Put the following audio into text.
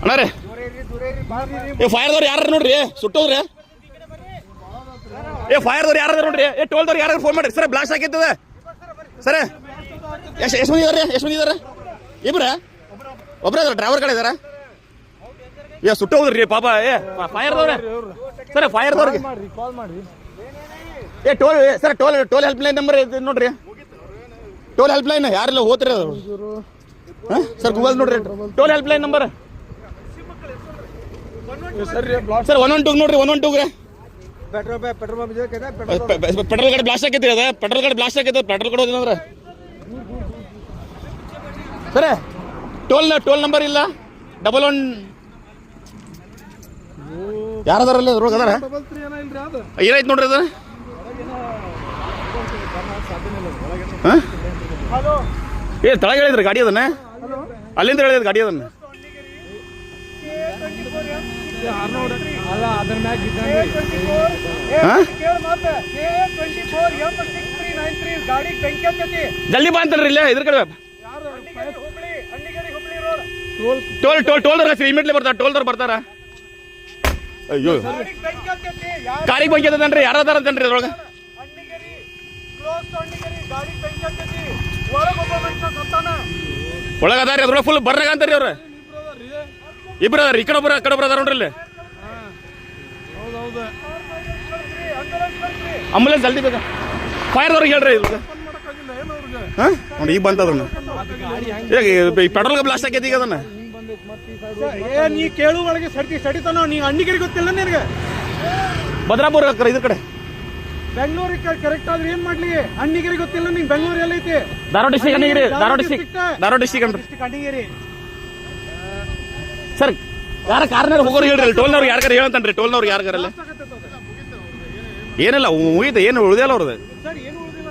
ಅಣ್ಣ ರೀ ಫೈರ್ದವ್ರು ಯಾರು ನೋಡ್ರಿ ಸುಟ್ಟೋದ್ರಿ ಫೈರ್ದವ್ರು ಯಾರು ನೋಡ್ರಿ ಟೋಲ್ದವ್ರು ಯಾರು ಫೋನ್ ಮಾಡ್ರಿ ಸರ್ ಬ್ಲಾಸ್ಟ್ ಆಗಿರ್ತದೆ ಸರ್ ಎಷ್ಟು ಮಂದಿ ಇದಾರೆ ಇಬ್ರ ಒಬ್ರ ಡ್ರೈವರ್ ಕಡೆ ಇದಾರ ಸುಟ್ಟೋದ್ರಿ ಪಾಪ ಫೈರ್ದವ್ರೆ ಸರ್ ಫೈರ್ದವ್ರಿಗೆ toll sir toll help line number ನೋಡ್ರಿ ಟೋಲ್ ಹೆಲ್ಪ್ ಲೈನ್ ಯಾರೆಲ್ಲ ಹೋತ್ರಿ ಅದು ಸರ್ ಗೂಗಲ್ ನೋಡ್ರಿ toll help line number sir 112 ನೋಡ್ರಿ 112 ರೀ ಪೆಟ್ರೋಲ್ ಗಾಡಿ ಬ್ಲಾಸ್ಟ್ ಆಗೈತಿ ಅದ ಪೆಟ್ರೋಲ್ ಗಾಡಿ ಬ್ಲಾಸ್ಟ್ ಆಗೈತೆ ಪೆಟ್ರೋಲ್ ಕೊಡೋದಂದ್ರೆ ಸರ್ ಟೋಲ್ ನಂಬರ್ ಇಲ್ಲ 11 ಯಾರದಾರಲ್ಲಿ ಅದ್ರೊಳಗೆ ಅದಾರ ಏನಾಯ್ತು ನೋಡ್ರಿ ಅದ ತಳಗ ಹೇಳಿದ್ರಿ ಗಾಡಿ ಅದನ್ನ ಅಲ್ಲಿಂದ ಹೇಳಿದ್ರಿ ಗಾಡಿ ಅದನ್ನ ಜಲ್ದಿ ಬಾ ಅಂತಲ್ರಿ ಇಲ್ಲ ಇದ್ರ ಕಡೆ ಟೋಲ್ದವ್ರ ಇಮಿಡಿಯೇಟ್ಲಿ ಬರ್ತಾರ ಟೋಲ್ದವ್ರು ಬರ್ತಾರ ಅಯ್ಯೋ ಗಾಡಿಗೆ ಬಂಕಿ ಅಂತನ್ರಿ ಯಾರದಾರ ಅಂತನ್ರಿ ಅದ್ರೊಳಗೆ ಒಳಗದಾರಿ ಅದ್ರೊಳಗೆ ಫುಲ್ ಬರ್ರಾಗ ಅಂತಾರಿ ಅವ್ರ ಇಬ್ರು ಅದಾರ ಈ ಕಡೆ ಒಬ್ಬರ ಆ ಕಡೆ ಒಬ್ಬರ ಅದಾರ ನೋಡ್ರಿ ಇಲ್ಲಿ ಆಂಬುಲೆನ್ಸ್ ಜಲ್ದಿ ಬೇಕಾ ಫೈರ್ದವ್ರಿಗೆ ಹೇಳ್ರಿ ನೋಡಿ ಈಗ ಬಂತದ್ರ ಪೆಟ್ರೋಲ್ಗೆ ಬ್ಲಾಸ್ಟ್ ಆಗೈತಿ ಈಗ ಅದನ್ನ ನೀ ಕೇಳು ಒಳಗೆ ಸಡಿತಾನ ನೀ ಅಣ್ಣಿಗರಿಗೆ ಗೊತ್ತಿಲ್ಲ ನಿನಗೆ ಭದ್ರಾಪುರ ಇದ್ರ ಕಡೆ ಬೆಂಗಳೂರಿಗೆ ಕರೆಕ್ಟ್ ಆದ್ರೆ ಏನ್ ಮಾಡ್ಲಿ ಅಣ್ಣಿಗರಿಗೆ ಗೊತ್ತಿಲ್ಲ ನಿಂಗೆ ಬೆಂಗಳೂರು ಎಲ್ಲ ಐತಿ Dharwad district Annigeri Dharwad district Annigeri sir ಯಾರ ಕಾರ್ನಾರ ಹೋಗೋರು ಹೇಳ್ರಿ ಟೋಲ್ನವ್ರು ಯಾರ್ಗಾರ ಹೇಳಂತನ್ರಿ ಟೋಲ್ನವ್ರು ಯಾರ್ಗಾರಲ್ಲ ಏನಿಲ್ಲ ಮುಗಿತ ಏನು ಉಳಿದಿಲ್ಲ ಅವ್ರದ್ದು ಸರ್ ಏನು ಉಳಿದಿಲ್ಲ